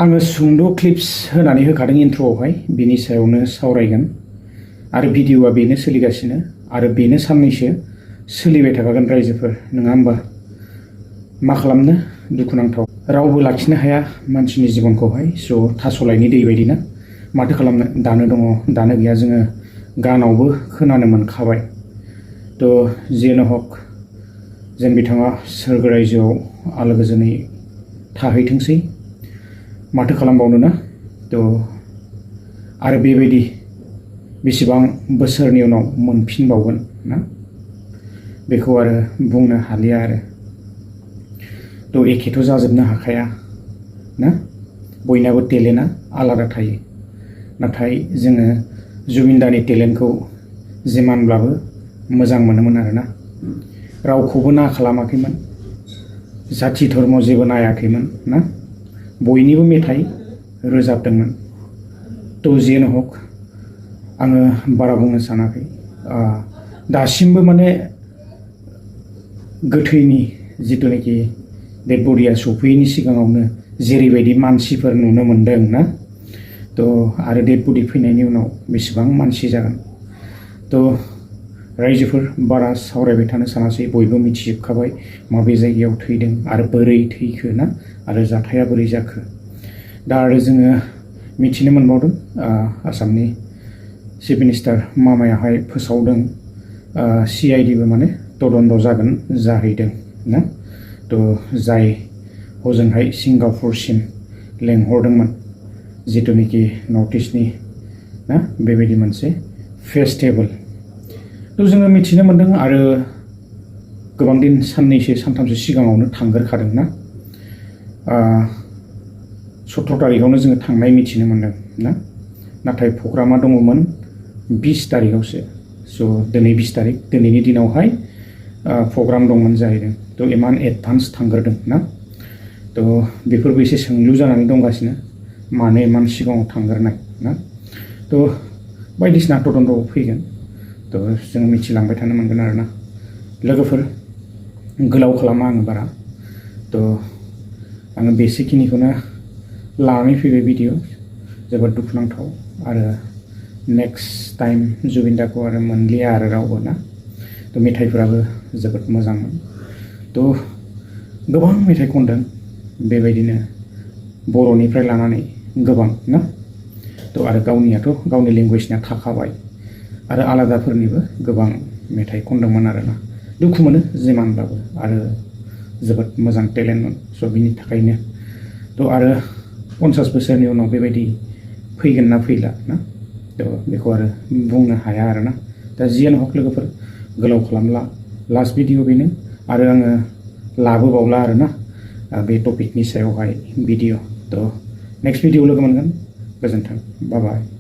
आङो सुंद' क्लिप्स होनानै होखादों इन्ट्र'आवहाय बिनि सायावनो सावरायगोन आरो भिडिअआ बेनो सोलिगासिनो आरो बेनो साननैसो सोलिबाय थाखागोन रायजोफोर नङा होमबा मा खालामनो दुखुनांथाव रावबो लाखिनो हाया मानसिनि जिबनखौहाय स' थास'लायनि दै बायदि ना माथो खालामनो दानो दङ दानो गैया जोङो गानावबो खोनानो मोनखाबाय थ' जियानो हक जेन बिथाङा सोरगो रायजोआव आलो गोजोनै थाहैथोंसै माथो खालामबावनो ना थ' आरो बेबायदि बेसेबां बोसोरनि उनाव मोनफिनबावगोन ना बेखौ आरो बुंनो हालिया आरो थ' एखेथ' जाजोबनो हाखाया ना बयनाबो टेलेन्टआ आलादा थायो नाथाय जोङो जुबिनदानि टेलेन्टखौ जिमानब्लाबो मोजां मोनोमोन आरोना रावखौबो ना खालामाखैमोन जाथि धर्म जेबो नायाखैमोन ना बयनिबो मेथाइ रोजाबदोंमोन थ' जियानो हक आङो बारा बुंनो सानाखै दासिमबो माने गोथैनि जिथुनाखि डेड बडिया सफैयैनि सिगाङावनो जेरैबायदि मानसिफोर नुनो मोनदों ना थ' आरो डेड बडि फैनायनि उनाव बेसेबां मानसि जागोन थ' रायजोफोर बारा सावरायबाय थानो सानासै बयबो मिथिजोबखाबाय माबे जायगायाव थैदों आरो बोरै थैखो ना आरो जाथाया बोरै जाखो दा आरो जोङो मिथिनो मोनबावदों आसामनि चिफ मिनिस्टार मामायाहाय फोसावदों CIDबो माने तदन्त जागोन जाहैदों ना थ' जाय हजोंहाय सिंगापुरसिम लेंहरदोंमोन जिथुनाखि नर्थ इस्टनि ना बेबायदि मोनसे फेस्टिभेल थ' जोङो मिथिनो मोन्दों आरो गोबां दिन साननैसो सानथामसो सिगाङावनो थांग्रोखादों ना 17 तारिखआवनो जोङो थांनाय मिथिनो मोन्दों ना नाथाय प्रग्रामा दङमोन 20 तारिखआवसो स' दिनै 20 तारिख दिनैनि दिनावहाय प्रग्राम दंमोन जाहैदों थ' इमान एडभान्स थांग्रोदों ना थ' बेफोरबो एसे सोंलु जानानै दंगासिनो मानो इमान सिगाङाव थांग्रोनाय ना थ' बायदिसिना तदन्तआव फैगोन थ' जों मिथिलांबाय थानो मोनगोन आरोना लोगोफोर गोलाव खालामा आङो बारा थ' आङो बेसेखिनिखौनो लानानै फैबाय भिडिअ जोबोद दुखुनांथाव आरो नेक्स्ट टाइम जुबिनदाखौ आरो मोनलिया आरो रावबो ना थ' मेथाइफोराबो जोबोद मोजांमोन थ' गोबां मेथाइ खनदों बेबायदिनो बर'निफ्राय लानानै गोबां ना थ' आरो गावनियाथ' गावनि लेंगुवेजनिया थाखाबाय आरो आलादाफोरनिबो गोबां मेथाइ खनदोंमोन आरोना दुखु मोनो जिमानब्लाबो आरो जोबोद मोजां टेलेन्टमोन स' बिनि थाखायनो थ' आरो 50 बोसोरनि उनाव बेबायदि फैगोन ना फैला ना थ' बेखौ आरो बुंनो हाया आरोना दा जियानो हक लोगोफोर गोलाव खालामला लास्ट भिडिअ बेनो आरो आङो लाबोबावला आरोना बे टपिकनि सायावहाय भिडिअ थ' नेक्स्ट भिडिअ लोगो मोनगोन गोजोन्थों बाय बाय